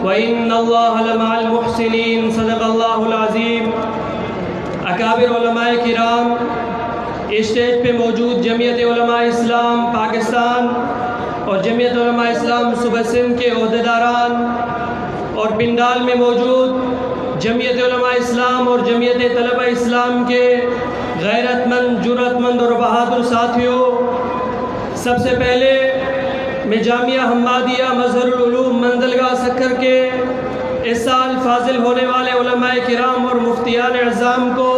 وإن الله لمع المحسنين صدق اللہ العظیم۔ اکابر علماء کرام، اسٹیج پہ موجود جمعیت علماء اسلام پاکستان اور جمعیت علماء اسلام صوبہ سندھ کے عہدیداران اور پنڈال میں موجود جمعیت علماء اسلام اور جمعیت طلبہ اسلام کے غیرت مند، جرأت مند اور بہادر ساتھیوں، سب سے پہلے میں جامعہ حمادیہ مظہر العلوم منزلگاہ سکھر کے اس سال فاضل ہونے والے علماء کرام اور مفتیان اعظام کو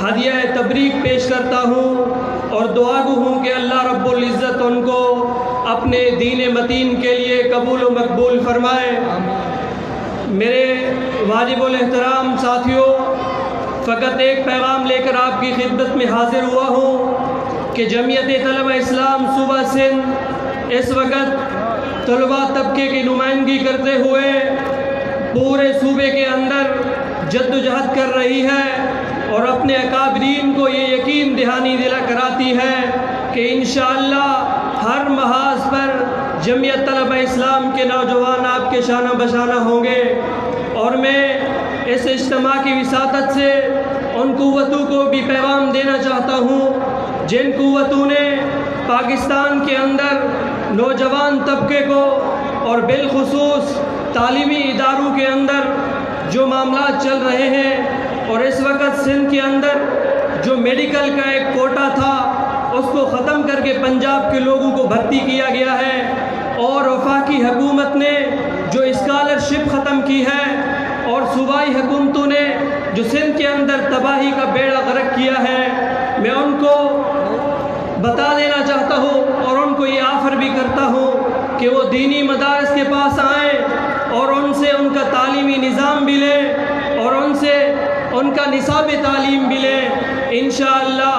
ہدیہ تبریک پیش کرتا ہوں اور دعا گو ہوں کہ اللہ رب العزت ان کو اپنے دین متین کے لیے قبول و مقبول فرمائے۔ میرے واجب الاحترام ساتھیوں، فقط ایک پیغام لے کر آپ کی خدمت میں حاضر ہوا ہوں کہ جمعیت طلبہ اسلام صوبہ سندھ اس وقت طلباء طبقے کی نمائندگی کرتے ہوئے پورے صوبے کے اندر جد و جہد کر رہی ہے اور اپنے اکابرین کو یہ یقین دہانی دلا کراتی ہے کہ انشاءاللہ ہر محاذ پر جمعیت طلبہ اسلام کے نوجوان آپ کے شانہ بشانہ ہوں گے۔ اور میں اس اجتماع کی وساطت سے ان قوتوں کو بھی پیغام دینا چاہتا ہوں جن قوتوں نے پاکستان کے اندر نوجوان طبقے کو اور بالخصوص تعلیمی اداروں کے اندر جو معاملات چل رہے ہیں اور اس وقت سندھ کے اندر جو میڈیکل کا ایک کوٹا تھا اس کو ختم کر کے پنجاب کے لوگوں کو بھرتی کیا گیا ہے، اور وفاقی حکومت نے جو اسکالرشپ ختم کی ہے اور صوبائی حکومتوں نے جو سندھ کے اندر تباہی کا بیڑا غرق کیا ہے، میں ان کو بتا دینا چاہتا ہوں اور ان کو یہ آفر بھی کرتا ہوں کہ وہ دینی مدارس کے پاس آئیں اور ان سے ان کا تعلیمی نظام بھی لیں اور ان سے ان کا نصاب تعلیم بھی لیں۔ انشاءاللہ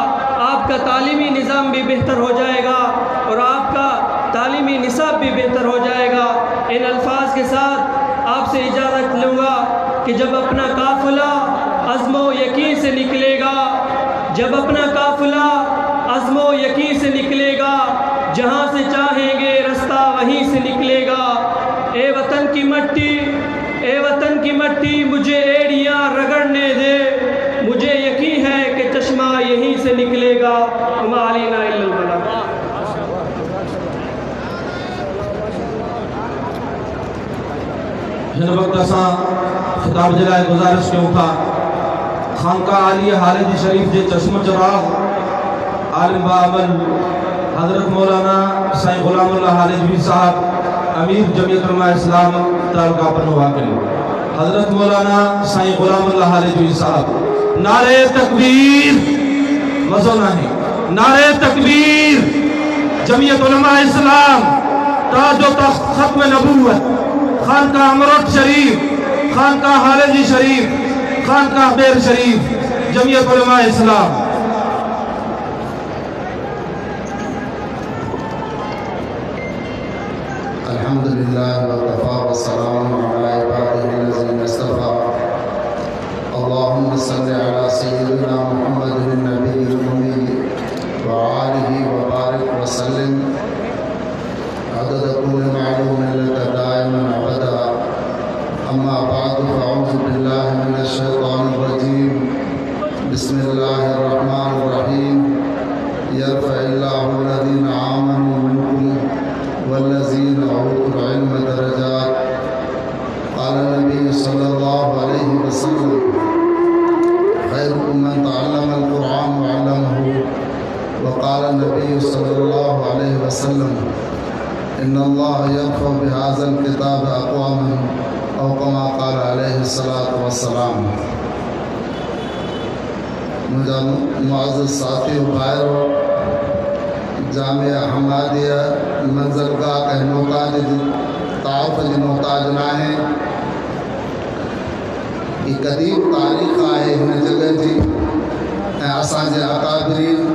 آپ کا تعلیمی نظام بھی بہتر ہو جائے گا اور آپ کا تعلیمی نصاب بھی بہتر ہو جائے گا۔ ان الفاظ کے ساتھ آپ سے اجازت لوں گا کہ جب اپنا قافلہ عزم و یقین سے نکلے گا، جب اپنا قافلہ عزم و یقین سے نکلے گا، جہاں سے چاہیں گے رستہ وہیں سے نکلے گا۔ اے وطن کی مٹی، اے وطن کی مٹی مجھے ایڑیاں رگڑنے دے، مجھے یقین ہے کہ چشمہ یہیں سے نکلے گا۔ وما علینا الا البلاغ۔ ہن وقت اساں خطاب جلائے گزارش کیوں تھا خانقاہ عالیہ حالجی شریف کے چشم چراغ عالم باعمل حضرت مولانا سائیں غلام اللہ حالجوی صاحب امیر جمعیت علماء اسلام تعلقہ پر واقع حضرت مولانا سائیں غلام اللہ حالجوی صاحب نعرہ تکبیر، مزو نہیں، نعرہ تکبیر، جمعیت علماء اسلام، تاج و تخت ختم نبوت، خانقاہ امرت شریف، خانقاہ حالجی شریف، خانقاہ بیر شریف، جمعیت علماء اسلام۔ الحمدللہ وکفا والسلام علی عبادہ الذین اصطفیٰ۔ اللہم صلی علی سیدنا محمد النبی الأمی وآلہ وبارک وسلم عدد کل معلوم لک دائما ابدا۔ اما بعد فاعوذ باللہ من الشیطان الرجیم، بسم اللہ الرحمن الرحیم۔ یرفع اللہ الذین آمنوا منکم والذین اوتوا العلم درجات۔ قال النبی صلی اللہ علیہ وسلم خیرکم من تعلم القرآن وعلمہ۔ وقال النبی صلی اللہ علیہ وسلم ان اللہ یرفع بهذا الکتاب اقواما او کما قال علیہ الصلاۃ والسلام۔ مجھا معزز ساتھی و بھائیو، جامعہ حمادیہ منزلگاہ کے محتاج تعارف جی محتاج ناہیں۔ یہ قدیم تاریخ ہے ہن جگہ جی، اسان جے اکابرین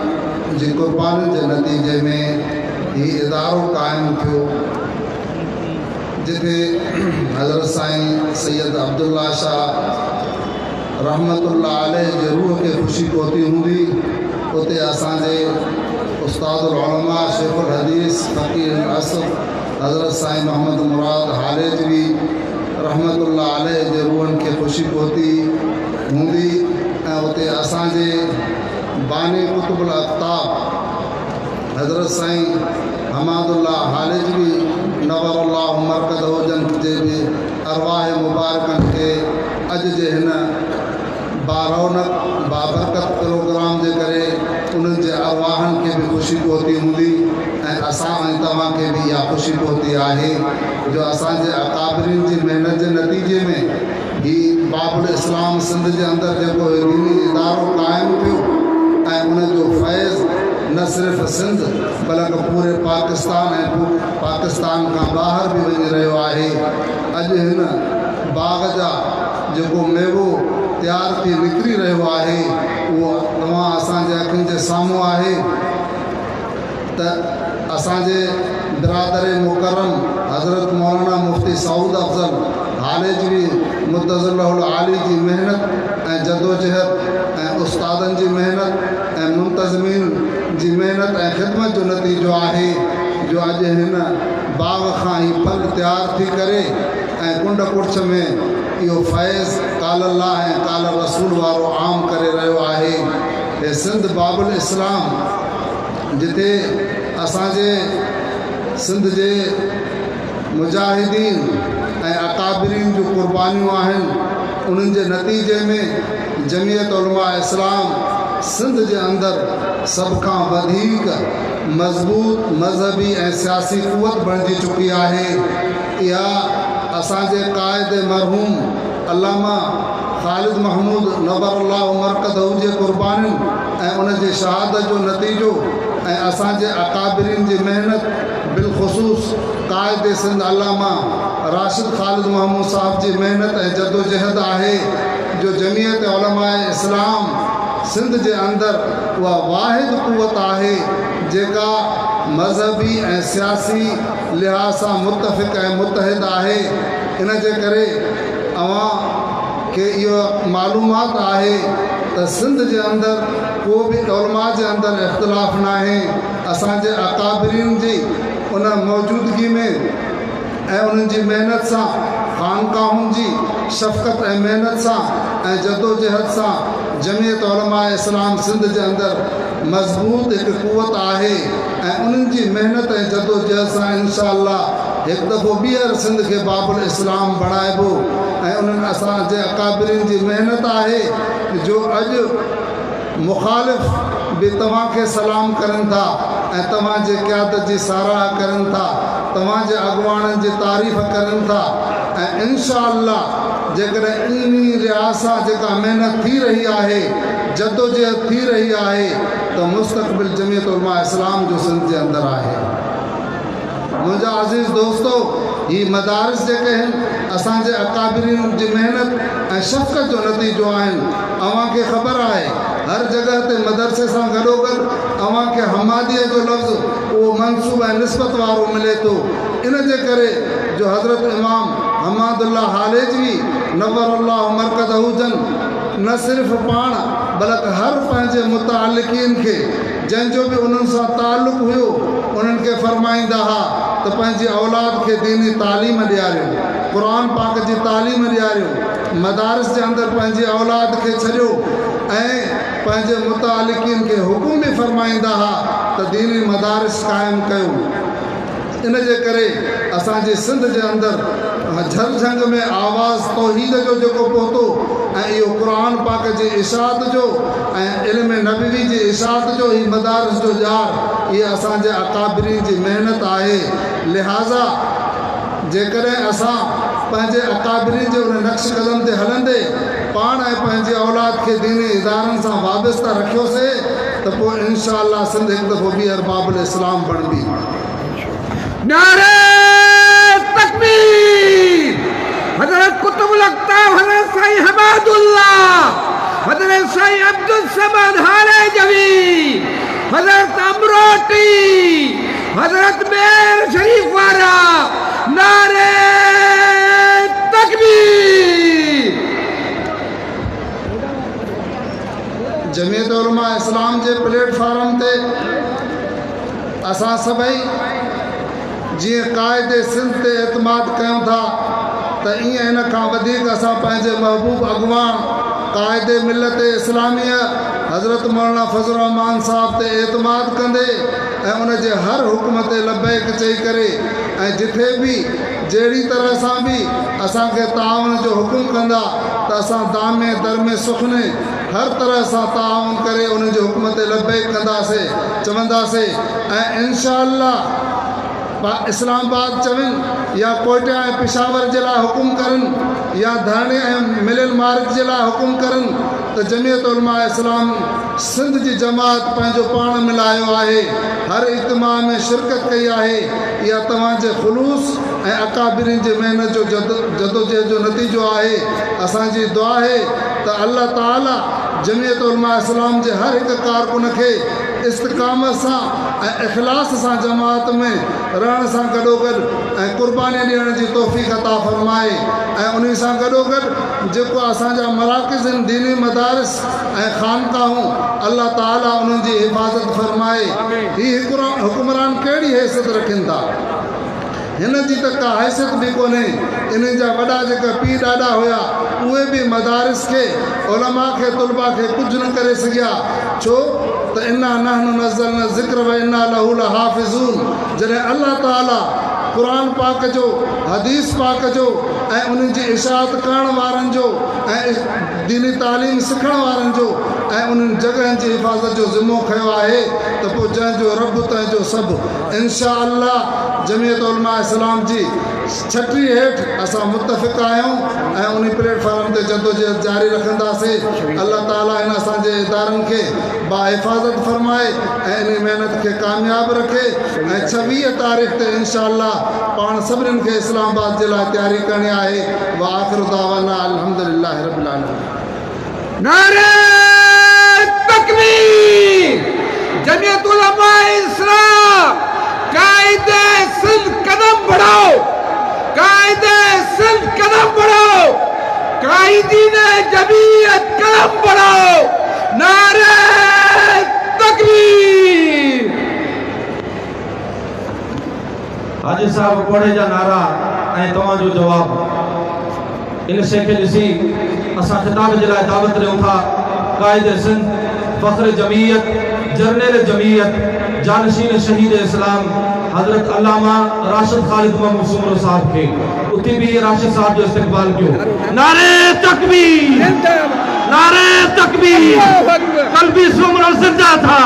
جی قربانی کے نتیجے میں یہ ادارو قائم تھو، جتے حضرت سائیں سید عبداللہ شاہ رحمت اللہ علیہ کے روح کے خوشی پوتی ہوں دی، اتے اسان جے استاد العلماء شیخ الحدیث فقیہ العصر حضرت سائیں محمد مراد حالجوی ख़ुशी पहुती हूंदी ऐं उते असांजे बानी कुतुबुल अख़्ताब हज़रत साईं हमादुल्ला हालिजवी नवरुल्लाह मरकज़ हुजनि जे बि अरवाह मुबारकनि खे अॼु जे हिन बारौनक बाबरकत प्रोग्राम जे करे उन्हनि जे अरवाहनि खे बि ख़ुशी पहुती हूंदी ऐं असां ऐं तव्हांखे बि इहा ख़ुशी पहुती आहे जो असांजे अकाबरीन जी महिनत जे नतीजे में ही बाबुल इस्लाम सिंध जे अंदरि जेको दीनी इदारो क़ाइमु थियो ऐं उनजो फैज़ न सिर्फ़ु सिंध बल्कि पूरे पाकिस्तान ऐं पाकिस्तान खां ॿाहिरि बि वञी रहियो आहे। अॼु हिन बाग़ जा जेको मेवो तयारु थी निकिरी रहियो आहे उहो तव्हां असांजे अखियुनि जे साम्हूं आहे त असांजे बिरादर मुकरम हज़रत मौलाना मुफ्ती सऊद अफ़ज़ल हालिजवी मुतज़िलहुल आली जी महिनत ऐं जदोजहद ऐं उस्तादनि जी महिनत ऐं मुंतज़मीन जी महिनत ऐं ख़िदमत जो नतीजो आहे जो अॼु हिन बाग़ खां ई फल तयारु थी करे ऐं कुंड कुर्छ में इहो फैज़ काल अल्लाह ऐं काल रसूल वारो आम करे रहियो आहे। हे सिंध बाबुल इस्लाम जिते असांजे सिंध जे मुजाहिदीन ऐं अकाबरीन जूं क़ुर्बानियूं आहिनि उन्हनि जे नतीजे में जमियत उलमा इस्लाम सिंध जे अंदरि सभ खां वधीक मज़बूत मज़हबी ऐं सियासी क़ुवत बणिजी चुकी आहे। इहा असांजे क़ाइद मरहूम अल्लामा ख़ालिद महमूद नवरुल्लाह मरकज़ जे क़ुर्बानियुनि ऐं उन जे शहादत जो नतीजो ऐं असांजे अकाबरीन जी महिनत बिलख़ुसूस क़ाइद सिंध अल्लामा राशिद ख़ालिद महमूद साहब जी महिनत ऐं जदोजहद आहे जो जमियत उलमा इस्लाम सिंध जे अंदरि उहा वाहिद क़ुवत आहे जेका मज़हबी ऐं सियासी लिहाज़ सां मुतफ़िक़ ऐं मुतहिद आहे। इन जे करे अवां खे इहो मालूमात आहे त सिंध जे अंदरि को बि उलमा जे अंदरि इख़्तिलाफ़ न आहे। असांजे अकाबरीन जी उन मौजूदगी में ऐं उन्हनि जी महिनत सां ख़ानकाहुनि जी शफ़क़त ऐं महिनत सां ऐं जदोजहद सां जमियत उलमा इस्लाम सिंध जे अंदरि मज़बूत हिकु क़ुवत आहे ऐं उन्हनि जी महिनत ऐं जदोजहद सां इंशा अल्लाह हिकु दफ़ो ॿीहर सिंध खे बाबुल इस्लाम बणाइबो ऐं उन्हनि असांजे अकाबरीन जी महिनत आहे जो अॼु मुख़ालिफ़ बि तव्हांखे सलाम करनि था ऐं तव्हांजे क़यादत जी साराह करनि था, तव्हांजे अॻुवाणनि जी तारीफ़ करनि था ऐं इंशा अल्लाह जेकॾहिं इल्मी लिहाज़ सां जेका महिनत थी रही आहे जदोजहद थी रही आहे त मुस्तक़बिल जमियत उलमा इस्लाम जो सिंध जे अंदरि आहे। मुंहिंजा अज़ीज़ दोस्तो ही मदारिस जेके आहिनि असांजे अकाबरीन जी महिनत ऐं शफ़क़त जो नतीजो आहिनि। अव्हांखे ख़बर आहे हर जॻह ते मदरसे सां गॾोगॾु अव्हांखे हमादीअ जो लफ़्ज़ उहो मनसूब ऐं निस्बत वारो मिले थो। इन जे करे जो हज़रत इमाम हमादुल्ला हालिजवी नवरुल्लाह मरकज़ हुजनि न सिर्फ़ु पाण बल्कि हर पंहिंजे मुतालिकीन खे जंहिंजो बि उन्हनि सां ताल्लुक़ हुयो उन्हनि खे फ़रमाईंदा हुआ त पंहिंजी औलाद खे दीनी तालीम ॾियारियो, क़ुर पाक जी तालीम ॾियारियो, मदारिस जे अंदरि पंहिंजी औलाद खे छॾियो ऐं पंहिंजे मुतालिकीन खे हुकुम बि फ़रमाईंदा हुआ त दीनी मदारिस क़ाइमु कयो। इन जे करे असांजे सिंध जे अंदरि झरझंग में आवाज़ तौहीद जो जेको पहुतो ऐं इहो क़ुर पाक जी इशाअत जो ऐं इल्म नबवी जी इशाअत जो ही मदारिस जो ॼार इहे असांजे अकाबरीन जी महिनत आहे। लिहाज़ा जेकॾहिं असां पंहिंजे अकाबरीन जे उन नक्श कदम ते हलंदे पाण ऐं पंहिंजी औलाद खे दीनी इदारनि सां वाबस्ता रखियोसीं त पोइ इंशा अल्लाह सिंध हिकु दफ़ो ॿीहर बाबुल इस्लाम बणबी। नारे तकबीर। हज़रत कुतुबुल अक़्ताब हज़रत साईं हमादुल्लाह, हज़रत साईं अब्दुल समद हालिजवी, हज़रत अमरोटी, हज़रत मेर शरीफ वारा, नारे तकबीर। जमियत उलमा इस्लाम जे प्लेटफॉर्म ते असां सभई जीअं क़ाइदे सिंध ते एतमाद कयूं था त تو इन खां वधीक असां पंहिंजे महबूब अॻुवान क़ाइद मिलत इस्लामिया हज़रत मौलाना फज़लुर रहमान साहब ते एतमाद कंदे ऐं उन जे हर हुक्म ते लबैक चई करे ऐं जिथे बि जहिड़ी तरह सां बि असांखे ताउन जो हुकुम कंदा त असां दामे दरमे सुखने हर तरह सां ताउन करे उन जे हुक्म ते लबैक कंदासीं चवंदासीं ऐं इंशाअल्लाह इस्लामाबाद चवनि या कोयटा ऐं पेशावर जे लाइ हुकुम करनि या धाणे ऐं मिलियल मार्ग जे लाइ हुकुम करनि त जमियत उलमा इस्लाम सिंध जी जमात पंहिंजो पाण मिलायो आहे हर इज्तिमा में शिरकत कई आहे इहा तव्हांजे ख़ुलूस ऐं अकाबिरीन जी महिनत जो जदोजहद जो नतीजो आहे असांजी दुआ आहे त अल्लाह ताला जमियत उलमा इस्लाम जे हर हिकु कारकुन खे इस्तिक़ामत सां ऐं इख़लास सां जमात में रहण सां गॾोगॾु ऐं क़ुर्बानी ॾियण जी तौफ़ीक़ अता फ़रमाए ऐं उन सां गॾोगॾु जेको असांजा मराकिज़ आहिनि दीनी मदारिस ऐं ख़ानकाहूं अल्लाह ताला उन्हनि जी हिफ़ाज़त फ़रमाए ही हुकुमरान कहिड़ी हैसियत रखनि था हिन जी त का हैसियत बि कोन्हे इन्हनि जा वॾा जेका पीउ ॾाॾा हुया उहे बि मदारिस खे उलमा खे तुलबा खे कुझु न करे सघिया छो त इन्ना नहनु नज़्ज़लना ज़िक्र व इन्ना लहू लहाफ़िज़ून जॾहिं अल्लाह ताला क़ुरान पाक जो हदीस पाक जो ऐं उन्हनि जी इशाअत करण वारनि जो ऐं दीनी तालीम सिखण वारनि जो ऐं उन्हनि जॻहियुनि जी हिफ़ाज़त जो ज़िम्मो खयो आहे त पोइ जंहिंजो रब तंहिंजो सभु इंशा अल्लाह जमियत उलमा इस्लाम जी छटी हेठि असां मुतफ़िक़ आहियूं ऐं उन प्लेटफॉर्म ते जदोजहद जारी रखंदासीं अल्लाह ताला हिन असांजे इदारनि खे बाहिफ़ाज़त फ़रमाए ऐं इन महिनत खे कामयाबु रखे ऐं 26 तारीख़ ते इंशा अल्लाह पाण सभिनीनि खे इस्लामाबाद जे लाइ तयारी करणी आहे व आख़िर दावाना अल्हम्दुलिल्लाह रब्बिल आलमीन नारे तकबीर जमियत उलमा इस्लाम कायदे सिंध कदम बढ़ाओ कायदे सिंध कदम बढ़ाओ कायदीन जमीयत कदम बढ़ाओ नारे तकबीर हाजी साहब पढ़े जा नारा ऐं तव्हांजो जवाब इन शइ खे ॾिसी असां ख़िताब जे लाइ दावत ॾियूं था क़ाइद सिंध फ़ख्र जमीयत जर्नल जमीयत जानशीन शहीद इस्लाम हजरत अल्लामा राशिद खालिद महमूद सुमरो साहब के उते भी राशिद साहब जो इस्तकबाल कियो नारे तकबीर नारे तकबीर कल भी सुमरो जिंदा था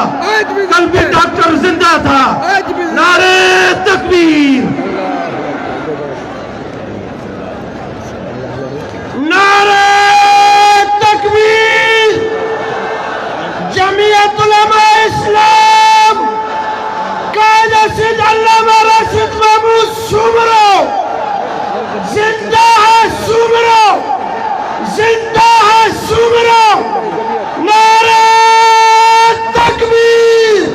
कल भी डॉक्टर जिंदा था नारे तकबीर नारे तकबीर जमियत उलमा इस्लाम कायद सिंध अल्लामा राशिद महमूद सुमरो जिंदा है सुमरो जिंदा है सुमरो नारे तकबीर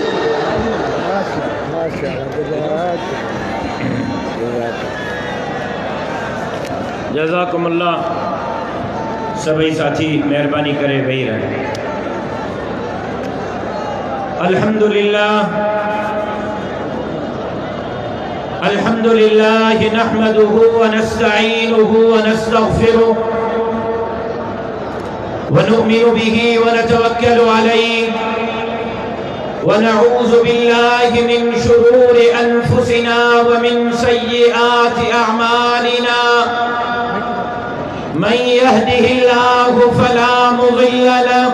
जज़ाकुमुल्लाह सभी साथी मेहरबानी करे वही रहे अल्हम्दुलिल्लाह अल्हम्दुलिल्लाह नहमदुहु व नस्तईनुहु व नस्तगफिरुहु व नु'मिनु बिही व नतवक्कलु अलैहि व नऊज़ु बिल्लाहि मिन शुरूरि अनफुसिना व मिन सय्यिआति अअमालिना من يهده الله فلا مضل له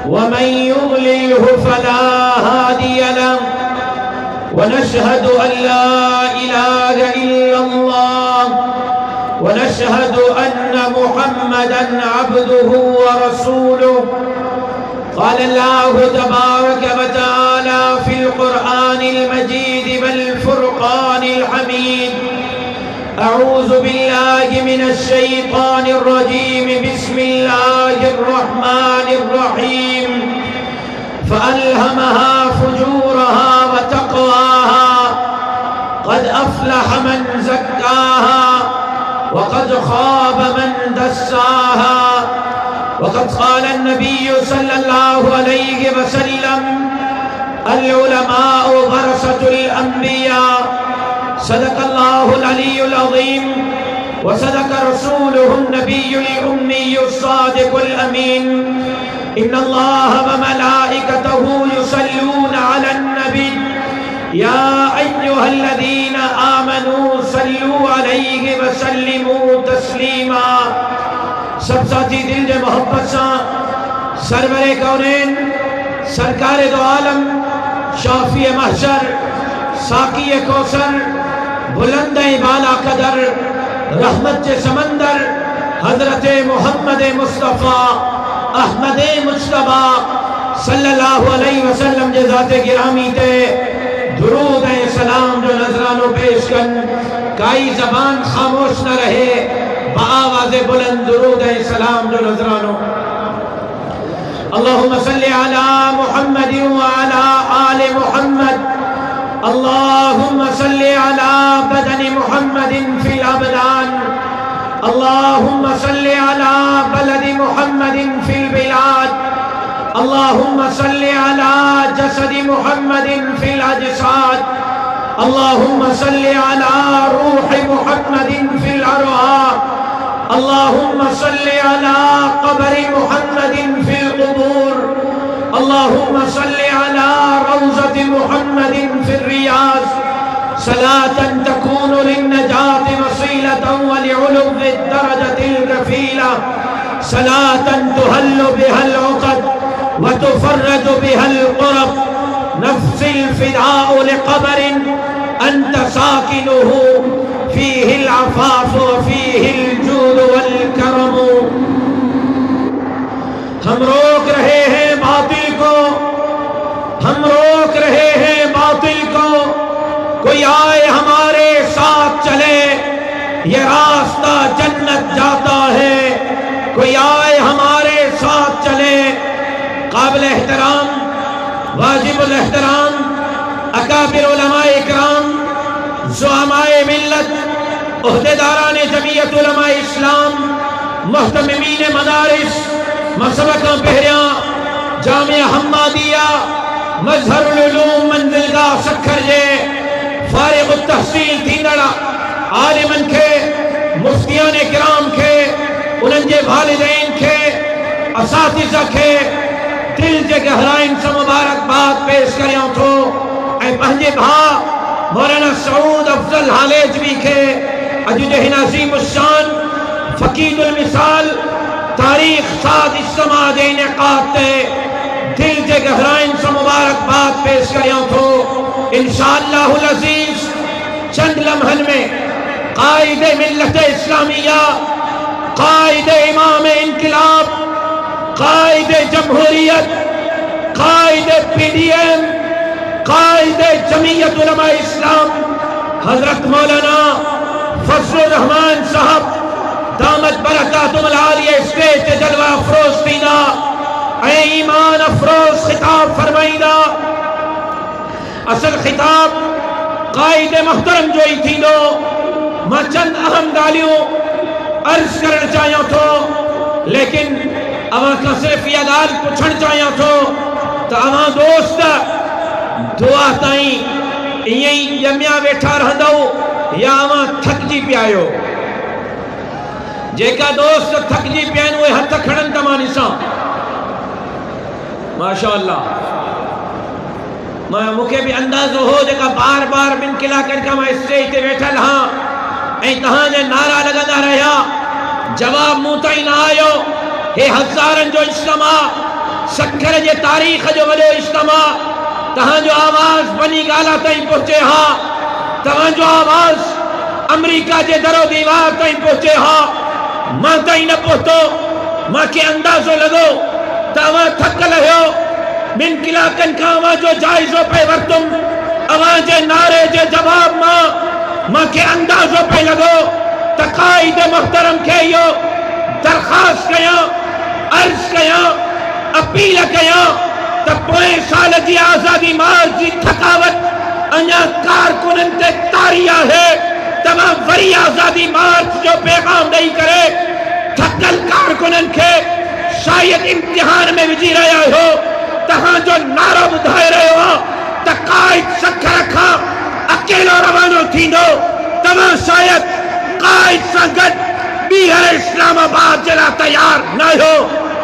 ومن يضلله فلا هادي له ونشهد أن لا إله إلا الله ونشهد أن محمدا عبده ورسوله قال الله تبارك وتعالى في القرآن المجيد والفرقان الحميد أعوذ بالله من الشيطان الرجيم بسم الله الرحمن الرحيم فألهمها فجورها وتقواها قد أفلح من زكاها وقد خاب من دساها وقد قال النبي صلى الله عليه وسلم العلماء ورثة الأنبياء صدق الله العلي العظيم وصدق رسوله النبي الأمي الصادق الأمين إن الله وملائكته يصلون على النبي يا أيها الذين آمنوا صلوا عليه وسلموا تسليما. سب ساتھی دل دے محبت سان سرور کونین سرکار دو عالم شافی محشر ساقی کوثر بلند بالا قدر رحمت کے سمندر حضرت محمد مصطفیٰ احمد مجتبیٰ صلی اللہ علیہ وسلم کے ذات گرامی تے درود سلام جو نظرانو پیش کن کائی زبان خاموش نہ رہے بآواز بلند درود سلام جو نظرانو. اللهم صل على محمد وعلى آل محمد. اللهم صل على بدن محمد في الأبدان. اللهم صل على بلد محمد في البلاد. اللهم صل على جسد محمد في الأجساد. اللهم صل على روح محمد في الأرواح. اللهم صل على قبر محمد في القبور. اللهم صل على روضة محمد في الرياض. صلاة تكون للنجاة وسيلة ولعلو الدرجة الرفيلة. صلاة تهل بها العقد وتفرج بها القرب. نفس الفداء لقبر أنت ساكنه فيه العفاف وفيه الجود والكرم. ہم روک رہے ہیں باطل کو، ہم روک رہے ہیں باطل کو. کوئی آئے ہمارے ساتھ چلے یہ راستہ جنت جاتا ہے. کوئی آئے ہمارے ساتھ چلے. قابل احترام واجب الاحترام اکابر علماء اکرام زعمائے ملت عہدیداران جمعیت علماء اسلام محتممین مدارس مسبقہ پہریاں جامعہ حمادیہ مظہر العلوم منزلگاہ سکھر جے فارغ التحصیل تھیندڑا عالمن کے مفتیان کرام کے انہن جے والدین کے اساتذہ کے دل جے گہرائن سے مبارک بات پیش کریاں تو اے پہنجے بھا مولانا سعود افضل حالیج بھی کے اجو جہن عظیم الشان فقید المثال تاریخ ساتھ اجتماع دے انعقاد تے دل جے گہرائن سے مبارک بات پیش کریاں تو انشاءاللہ العزیز چند لمحن میں قائد ملت اسلامیہ قائد امام انقلاب قائد جمہوریت قائد پی ڈی ایم قائد جمعیت علماء اسلام حضرت مولانا فضل الرحمن صاحب دامت برکاتم العالیہ اسٹیج جلوہ افروز تینا اے ایمان افروز خطاب فرمائینا. اصل خطاب قائد محترم جو ہی تھینو میں چند اہم گالیوں عرض کرنا چاہیاں تو لیکن اواں کا صرف یہ گال پوچھنا چاہیاں تو اواں دوست دعا تائیں یہی یمیاں بیٹھا رہندو یا اواں تھک جی پیایو. جیکا دوست تھک جی پیان وہ ہتھ کھڑن تمانی ساں ماشاءاللہ مکھے بھی اندازو ہو جیکا بار بار بن کلا کر کا میں اسٹیج تے بیٹھل ہاں اے تہاں جے نعرہ لگا رہیا جواب منہ تائیں نہ آیو. ہے ہزارن جو اجتماع سکھر جے تاریخ جو وڈو اجتماع تہاں جو آواز بنی گالا تائیں پہنچے ہاں تہاں جو آواز امریکہ جے درو دیوار تائیں پہنچے ہاں ماں تائیں نہ پہنچو. ماں کے اندازو لگو تاواں تھک لہو من کلاکن کا آواں جو جائزوں پہ ورتم آواں جے نعرے جے جواب ماں کے اندازوں پہ لگو. تقائد محترم کہیو درخواست کیا عرض کیا اپیل کیا تپوئے سال جی آزادی مارچ جی تھکاوت انیا کارکنن تے تاریہ ہے تمام وری آزادی مارچ جو پیغام نہیں کرے تھکل کارکنن کے شاید امتحان میں وجی رہا ہو تہاں جو نعرہ بدھائے رہے ہو تقائد سکھ رکھا اکیلو روانو تھینو تمام شاید قائد سنگت بیہر اسلام آباد جلا تیار نہ ہو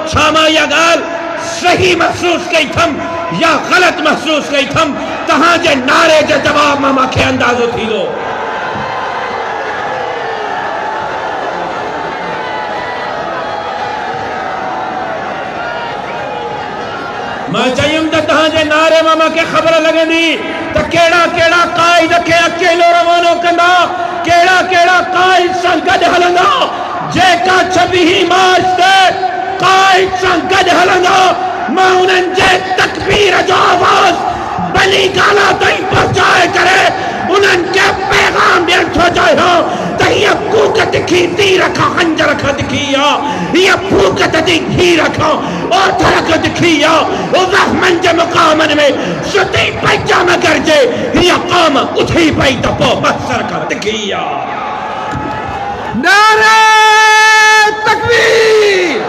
چھاما یا گال صحیح محسوس کئی تھم یا غلط محسوس کئی تھم تہاں جے نعرے جے جواب ماما کے اندازو تھی لو میں چاہیم تا تہاں جے نعرے ماما کے خبر لگن دی تا کیڑا کیڑا قائد کے اکیلو روانو کندا کیڑا کیڑا قائد سنگد ہلندا جے کا 26 مارچ دے قائد سنگد ہلندا میں انہن جے تکبیر جو آواز بلی گالا تائیں پہنچائے کرے انہن کے پیغام دین تو جائے ہو تا یہ پھوکت کی تی رکھا خنجر رکھا دکھیا یہ پھوکت دی رکھا اور ترکت دکھیا رحمن جے مقامن میں ستی پیجا مگر جے یہ قام اتھی پئی تپو بسر کا دکھیا نعرہ تکبیر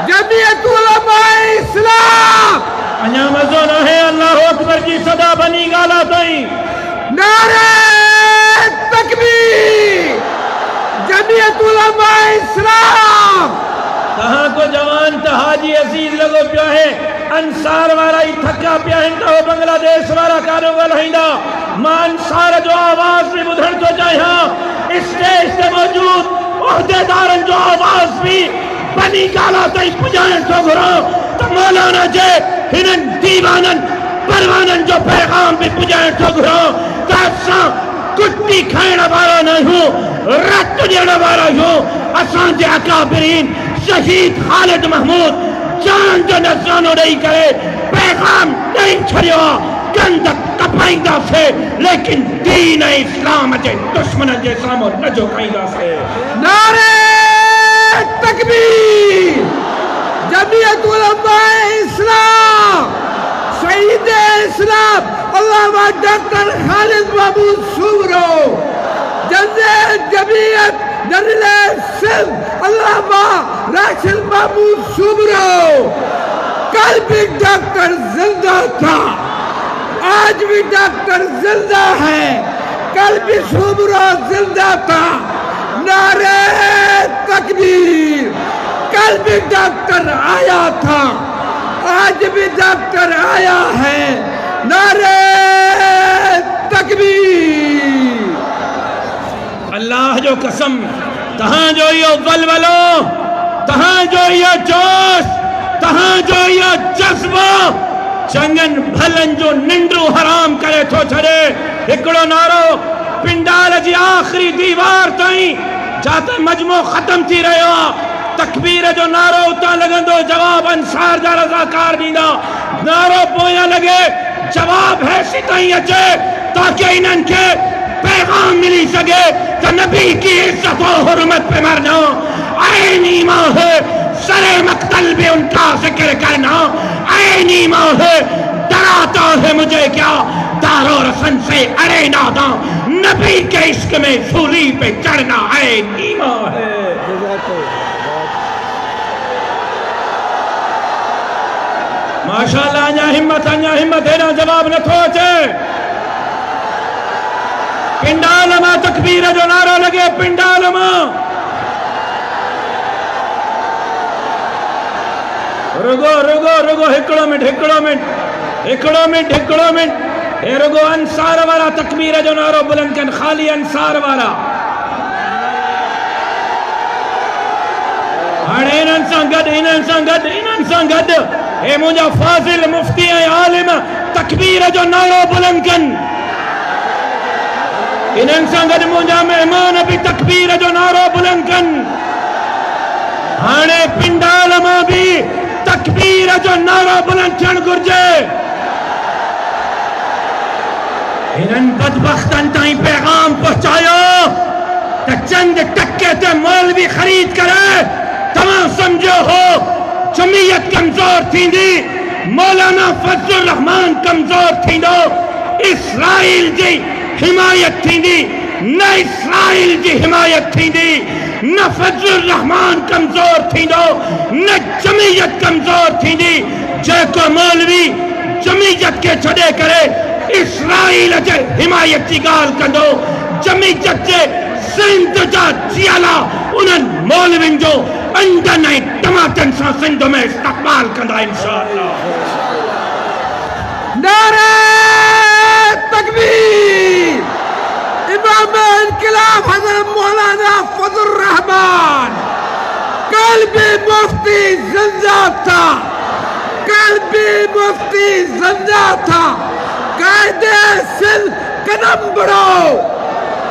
جمعیت علماء اسلام انیا مزونہ ہے اللہ اکبر کی صدا بنی گالا تائیں نعرہ تکبیر جمعیت علماء اسلام کہاں کو جوان تا حاجی عزیز لگو پیا ہے انصار والا ہی تھکا پیا ہندا ہو بنگلہ دیش والا کارو والا ہندا ماں انصار جو آواز بھی بدھن تو جائے ہاں اسٹیج سے موجود عہدے دارن جو آواز بھی بنی گالا تائیں پجائیں تو گھرو تو مولانا جے ہنن دیوانن پروانن جو پیغام بھی پجائیں تو گھرو تاکساں کٹی کھائنہ بارا نہیں ہوں رت دینا بارا ہوں اسان جے اکابرین شہید خالد محمود جان جو نظرانو نہیں کرے پیغام نہیں چھڑیو گندک کپائندہ سے لیکن دین اسلام جے دشمن جے سامو نجو کھائندہ سے نعرہ تکبیر جمعیت علماء اسلام شہید اسلام علامہ ڈاکٹر خالد محمود سومرو جمعیت جنرل سندھ علامہ راشد محمود سومرو کل بھی ڈاکٹر زندہ تھا آج بھی ڈاکٹر زندہ ہے کل بھی سومرو زندہ تھا نعرہ تکبیر کل بھی ڈاکٹر آیا تھا آج بھی ڈاکٹر آیا ہے نعرہ تکبیر اللہ جو قسم تہاں جو یہ ولولو تہاں جو یہ جوش تہاں جو یہ جذبہ چنگن بھلن جو ننڈرو حرام کرے تو چھڑے اکڑو نارو پنڈال جی آخری دیوار تائیں جاتے مجموع ختم تھی رہے ہو تکبیر جو نارو اتنا لگن دو جواب انصار جا رضاکار دینا نارو پویا لگے جواب ہے ستائیں اچھے تاکہ انہن کے پیغام ملی سکے کہ نبی کی عزت و حرمت پہ مرنا عین ایمان ہے سر مقتل بھی ان کا ذکر کرنا عین ایمان ہے ڈراتا ہے مجھے کیا دار و رسن سے اڑے نادا نبی کے عشق میں سولی پہ چڑھنا عین ایمان ہے ماشاءاللہ انیا ہمت ہے نا جواب نہ تھوچے پنڈالما تکبیر جو نعرہ لگے پنڈالما رگو ہکڑو منٹ اے رگو انصار والا تکبیر جو نعرہ بلند کن خالی انصار والا انہن سنگد اے مجھا فاضل مفتی عالم تکبیر جو نعرہ بلند کن انہن سنگد مجھا مہمان بھی تکبیر جو نعرہ بلند کن ہانے پنڈالما بھی تکبیر جو نعرہ بلند کن گرجے انہن بدبختن تائیں پیغام پہنچایا تا چند ٹکے تے مولوی خرید کرے تمام سمجھو ہو جمعیت کمزور تھی دی مولانا فضل الرحمن کمزور تھی دو اسرائیل جی حمایت تھی دی نہ اسرائیل جی حمایت تھی دی نہ فضل الرحمن کمزور تھی دو نہ جمعیت کمزور تھی دی جے کو مولوی جمعیت کے چھڑے کرے اسرائیل جے حمایت کی گال کندو جمعیت جے सिंध जा जियाला उन्हनि मौलवियुनि जो अंडनि ऐं टमाटनि सां सिंध में इस्तक़बाल कंदा इंशाअल्लाह। नारे तकबीर। इमाम इनकलाब हज़रत मौलाना फजल रहमान कल्बी मुफ्ती जिंदा था, कल्बी मुफ्ती जिंदा था। कायदे सिंध कदम बढ़ाओ,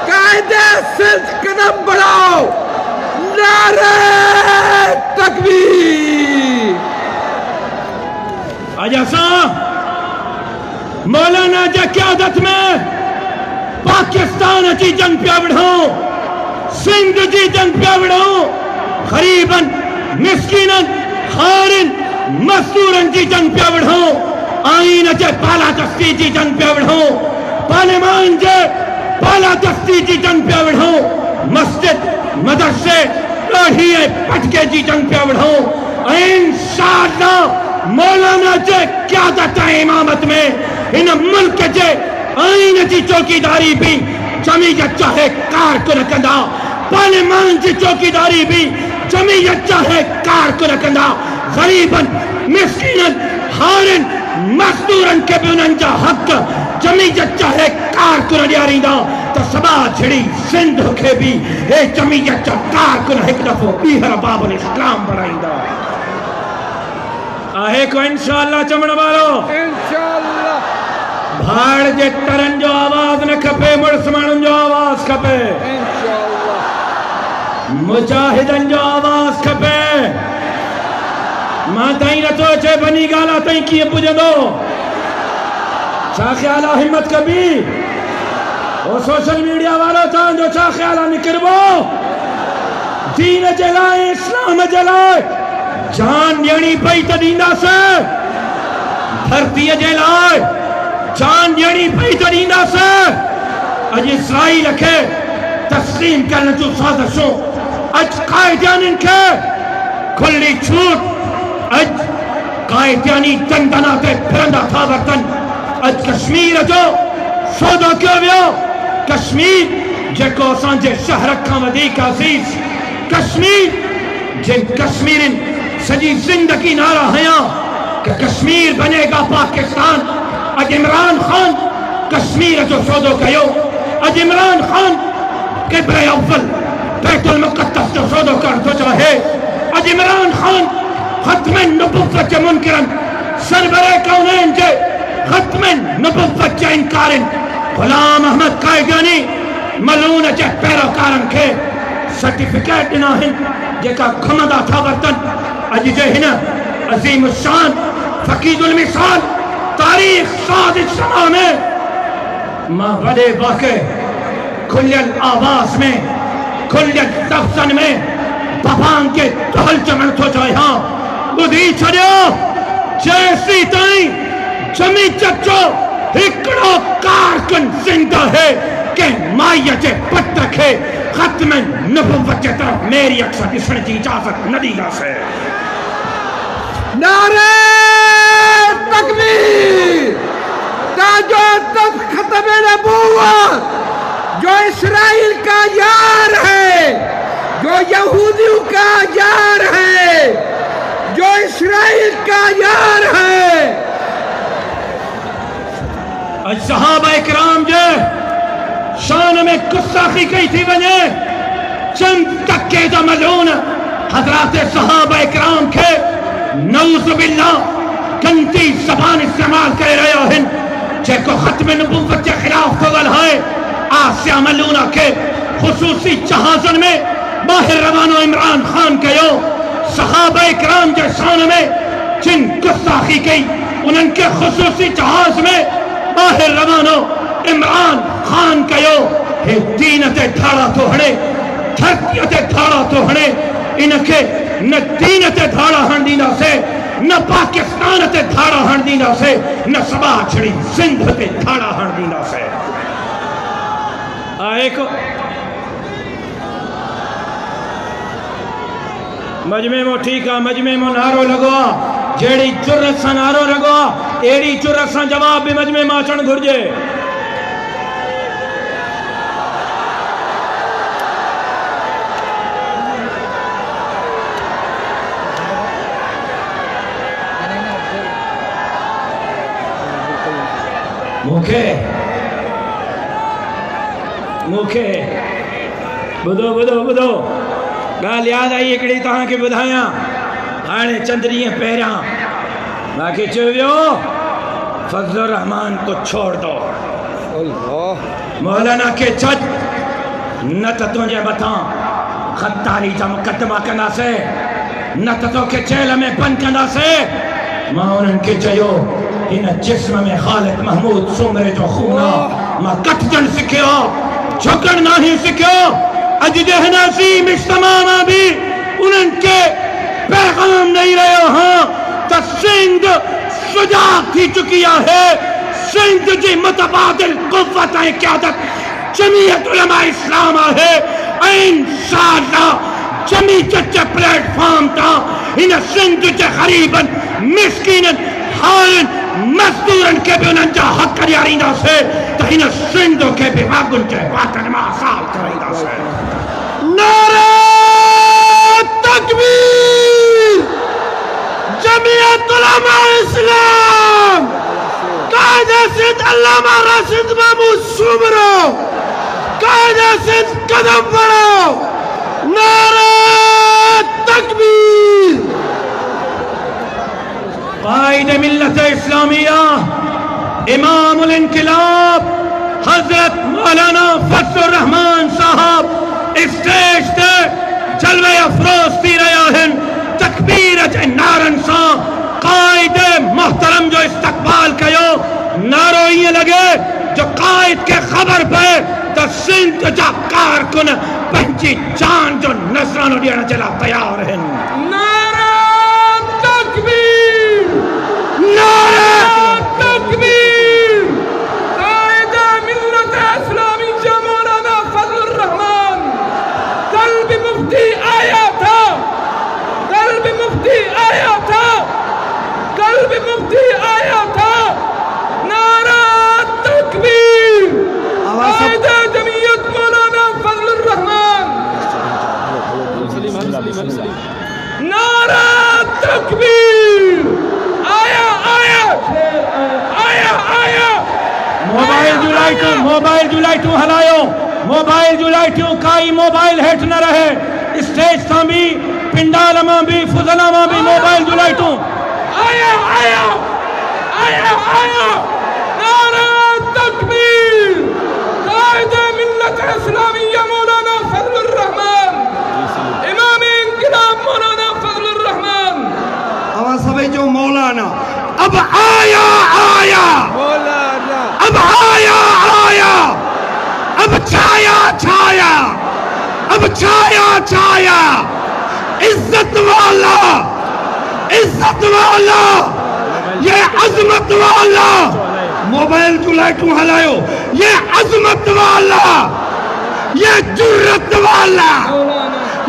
कायदे सिंध कदम बढ़ाओ। नारे तकबीर। अज असां मौलाना जी क़यादत में पाकिस्तान जी जंग पिया विढ़ूं, सिंध जी जंग पिया विढ़ूं, गरीबन मिस्कीनन हारिन मजदूरन जी जंग पिया विढ़ूं, आइन जे पाला दस्ती जी जंग पिया विढ़ूं, पार्लियामान जे पाला दस्ती जी जंग पिया विढ़ूं, मस्जिद मदरसे ॾाढ़ी ऐं पटके जी जंग पिया विढ़ूं। ऐं इंशाअल्लाह मौलाना जे क़यादत ऐं इमामत में हिन मुल्क जे आइन जी चौकीदारी भी जमीयत चाहे कारकुन कंदा, पार्लियामान जी चौकीदारी भी जमीयत चाहे कारकुन कंदा। गरीबन मिस्कीनन हारिन मजदूरन के भी उन्हनि जा हक़ जमीयत चाहे कारकुन ॾियारींदा त सबा छिड़ी सिंध खे भी हे जमीयत जा कारकुन हिकु दफ़ो ॿीहर बाबुल इस्लाम बणाईंदा। आहे को इंशाअल्लाह चवण वारो? इंशाअल्लाह। भाड़ जे तरन जो आवाज न खपे, मुड़स माण्हुनि जो आवाज खपे, इंशाअल्लाह। मुजाहिदन जो आवाज खपे। मां ताईं नथो अचे बनी ॻाल्हि ताईं कीअं पुॼंदो? छा ख़्याल आहे हिम्मत कबी? ओ सोशल मीडिया वारो तव्हांजो छा ख़्याल आहे? निकिरबो दीन जे लाइ, इस्लाम जे लाइ जान ॾियणी पई त ॾींदासीं, धरतीअ जे लाइ जान ॾियणी पई त ॾींदासीं। अॼु इसराइल खे तस्लीम करण जूं साज़िशूं, अॼु काइदाननि खे खुली छूट, अॼु काइदानी दंदना ते फिरंदा था वरतनि। अॼु कश्मीर जो सौदो कयो वियो। कश्मीर जेको असांजे शहर खां वधीक अज़ीज़, कश्मीर जिन कश्मीरनि सॼी ज़िंदगी नारा हया कि कश्मीर बनेगा पाकिस्तान। अज इमरान खान कश्मीर जो सौदो कयो। अज इमरान खान क़िबले अव्वल बैतुल मुक़द्दस जो सौदो करण थो चाहे। अज इमरान खान ख़त्म नबुव्वत जे मुनकिरन, सरवरे कौनैन जे ख़त्म नबुव्वत जे इनकारन, गुलाम अहमद कायदानी मलून जे पैरोकारन खे सर्टिफिकेट ॾिना आहिनि जेका घुमंदा था वरतनि। अॼु जे हिन अज़ीम शान फ़क़ीदुल मिसाल तारीख़ साज़ इज्तिमा में मां वॾे वाक़े खुलियल आवाज़ में, खुलियल लफ़्ज़नि में भॻवान खे तहल चवण थो चाहियां। ॿुधी छॾियो, जेसीं ताईं जमीयत जो हिकिड़ो कारकुन ज़िंदा है कि माईअ जे पुट खे ख़त्म नबुव्वत जे तरफ़ मेरी अक्स ॾिसण जी इजाज़त न ॾींदासीं। नारे तकबीर। ताजो तब खत्म नबूवत जो इसराइल का यार है, जो यहूदियों का यार है, जो इसराइल का यार है। अज सहाबा इकराम जे शान में गुस्ताखी कई थी वञे। चंद टके जा मलून हज़रात सहाबा इकराम के नऊज़ बिल्लाह गंदी ज़बान इस्तेमाल करे रहिया आहिनि, जेको ख़त्म नबुव्वत जे ख़िलाफ़ थो ॻाल्हाए। आसिया मलूना के ख़ुसूसी जहाज़नि में ॿाहिरि रवानो इमरान खान कयो। सहाबा इकराम जे शान में जिन गुस्ताखी कई, उन्हनि के ख़ुसूसी जहाज़ में ॿाहिरि रवानो इमरान खान कयो। हे दीन ते धाड़ा थो हणे, धरतीअ ते धाड़ा थो हणे। इनखे न दीन ते धाड़ा हण ॾींदासीं, न पाकिस्तान ते धाड़ा हण ॾींदासीं, न सबा छिड़ी सिंध ते धाड़ा हण ॾींदासीं। आहे को मजमे मो ठीकु आहे, मजमे मो नारो लॻो आहे। जहिड़ी जुर्रत सां नारो लॻो आहे, अहिड़ी जुर्रत सां जवाब बि मजमे मां अचणु घुरिजे। मूंखे ॿुधो ॻाल्हि यादि आई हिकिड़ी तव्हांखे ॿुधायां। हाणे चंद ॾींहं पहिरियां मूंखे चयो वियो फज़लुर रहमान को छोड़ दो, मौलाना खे छॾ, न त तुंहिंजे मथां ख़तारी जा मुक़दमा कंदासीं, न त तोखे जेल में बंदि कंदासीं। मां उन्हनि खे चयो हिन जिस्म में ख़ालिद महमूद सूमरे जो खून आहे, मां कटजण सिखियो, झुकण नहीं सिखियो। अॼु जे हिन अज़ीम इज्तिमा मां बि उन्हनि खे पैगाम नहीं रहियो हां त सिंध सुजा थी चुकी आहे। सिंध जी मुतबादिल क़ुव्वत ऐं क़यादत जमीयत उलमा इस्लाम आहे ऐं इंशाअल्लाह जमी चचे प्लेटफॉर्म तां हिन सिंध जे ग़रीबनि मिस्कीननि हालनि मज़दूरनि खे बि उन्हनि जा हक़ ॾियारींदासीं त हिन सिंध खे बि वागुनि जे वाटनि मां आज़ाद कराईंदासीं। नारे तकबीर, जमीयत उलमा इस्लाम, कायदे सिंध अल्लामा राशिद महमूद सूमरो, कायदे सिंध कदम बढ़ाओ, नारे तकबीर। कायदे मिल्लत इस्लामिया इमामुल इनकिलाब हजरत मौलाना फजलुर रहमान साहब स्टेज ते जलवे अफरोज थी रहिया आहिनि। तकबीर जे नारनि सां कायदे मोहतरम जो इस्तक़बाल कयो। नारो ईअं लॻे जो कायद खे ख़बर पए त सिंध जा कारकुन पंहिंजी जान जो नज़रानो ॾियण जे लाइ तयार आहिनि। नारा तकबीर, नारा तकबीर। कायदे मिल्लत इस्लामी जा मौलाना फजलुर रहमान कल भी मुफ्ती आया था, कल भी मुफ्ती आया था, कल भी मुफ्ती आया था। नारा तकबीर, कायदे जमीयत मौलाना फजलुर रहमान, नारा तकबीर। आया आया आया आया। मोबाइल जूं लाइटूं हलायो, मोबाइल जूं लाइटूं, काई मोबाइल हेठि न रहे। स्टेज तां बि, पिंडाल मां बि, फुज़ला मां बि मोबाइल जूं लाइटूं। आया आया आया आया। नारा तकबीर, कायदे मिल्लत इस्लामिया मौलाना फजलुर रहमान, इमाम इंकिलाब मौलाना फजलुर रहमान। आवाज सभी जो मौलाना। अब आया आया मौलाना, अब आया आया, अब छाया छाया, अब छाया छाया। इज्जत वाला, इज्जत वाला, ये अजमत वाला। मोबाइल जो लाइटूं हलायो। ये अजमत वाला, ये जुर्रत वाला,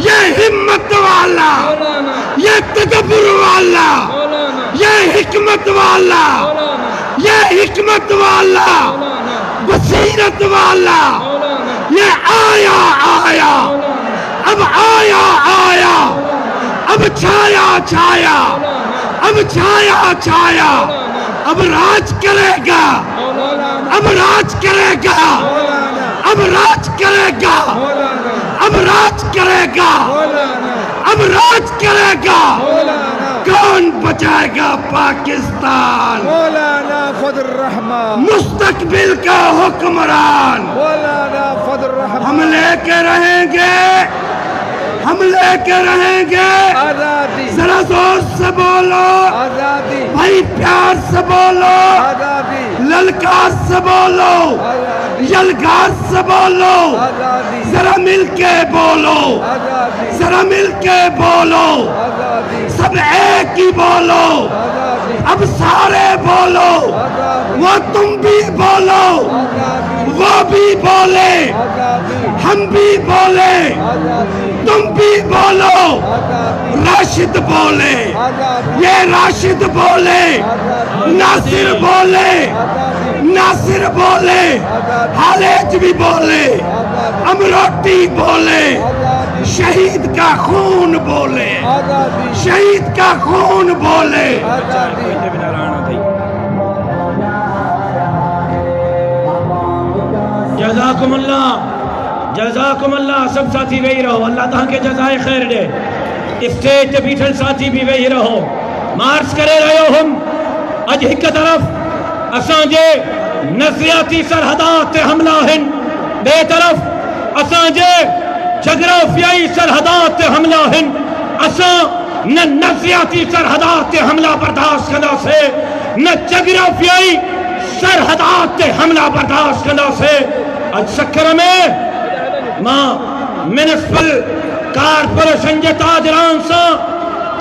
ये हिम्मत वाला, ये तदब्बुर वाला, ये हिकमत वाला, ये हिकमत वाला, बसीरत वाला। ये आया आया, अब आया आया, अब छाया छाया, अब छाया छाया। अब राज करेगा, अब राज करेगा, अब राज करेगा, अब राज करेगा, अब राज करेगा। कौन बचाएगा पाकिस्तान? मौलाना फजलुर रहमान, मुस्तकबिल का हुक्मरान। मौलाना फजलुर रहमान। हम लेके रहेंगे, हम लेके रहेंगे। आजादी, जरा जोर से बोलो आजादी, भाई, प्यार से बोलो, आजादी, ललकार से बोलो, आजादी, यलगार से बोलो, आजादी, जरा मिलके बोलो, आजादी, जरा मिलके बोलो, आजादी, सब एक ही बोलो। आजादी, अब सारे बोलो, आजादी, वो तुम भी बोलो, आजादी, वो भी बोले, आजादी, हम भी बोले, आजादी, तुम भी बोलो। आजादी, राशिद बोले, आजादी, ये राशिद बोले, नासिर बोले, नासिर बोले, हालेज भी बोले, अमरोटी बोले, शहीद का खून बोले, आजादी, शहीद का खून बोले। आजादी। जज़ाकुम अल्लाह सब साथी वेही रहो अल्लाह तव्हांखे जज़ाए ख़ैर ॾे स्टेज ते बीठल साथी भी वेही रहो मार्च करे रहियो हुम अॼु हिक तरफ़ असांजे नज़रियाती सरहदात ते हमला आहिनि ॿिए तरफ़ असांजे जग्राफियाई सरहदात ते हमला आहिनि असां न नज़रियाती सरहदात ते हमला बर्दाश्त कंदासीं न जग्राफियाई सरहदात ते हमला बर्दाश्त कंदासीं अॼु सखर में मां म्यूनिसिपल कारपोरेशन जे ताजरान सां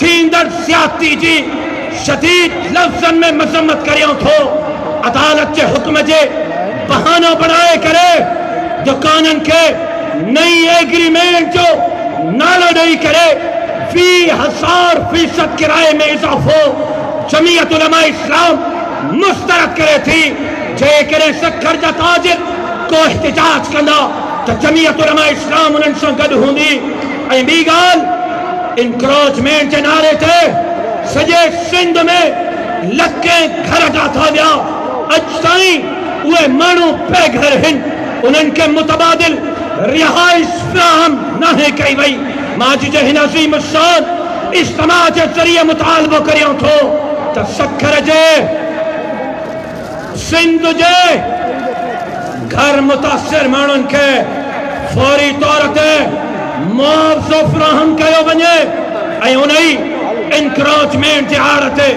थींदड़ ज़्यादती जी शदीद लफ़्ज़नि में मज़म्मत करियां थो अदालत जे हुक्म जे बहानो बनाए करे दुकाननि खे नई एग्रीमेंट जो नालो ॾेई करे 20,000% किराए में इज़ाफ़ो जमीयत उलमा इस्लाम मुस्तरद करे थी जेकॾहिं सखर जा ताजिर को एहतिजाज कंदा त जमीयत उलमा इस्लाम उन्हनि सां गॾु हूंदी ऐं ॿी ॻाल्हि इंक्रोचमेंट जे नाले ते सॼे सिंध में लखे घर ठाता विया अॼु ताईं उहे माण्हू बेघर आहिनि उन्हनि खे मुतबादिल रिहाइश फ़राहम नाहे कई वई मां अॼु जे हिन अज़ीम शान इज्तिमा जे ज़रिए मुतालबो करियां थो त सखर जे सिंध जे घर मुतासिर माण्हुनि खे फौरी तौर ते मुआवज़ो फ़राहम कयो वञे ऐं उन ई इंक्रोचमेंट जे आड़ ते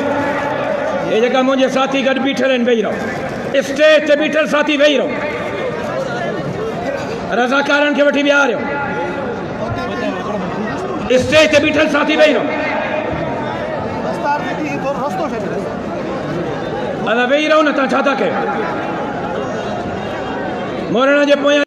ये जेका मुंहिंजे साथी गॾु बीठल आहिनि वेही रहो स्टेज ते बीठल साथी वेही रहो रज़ाकारनि खे वठी विहारियो स्टेज ते बीठल साथी वेही रहो अदा वेही रहो न तव्हां छा था कयो मोरन जे पोयां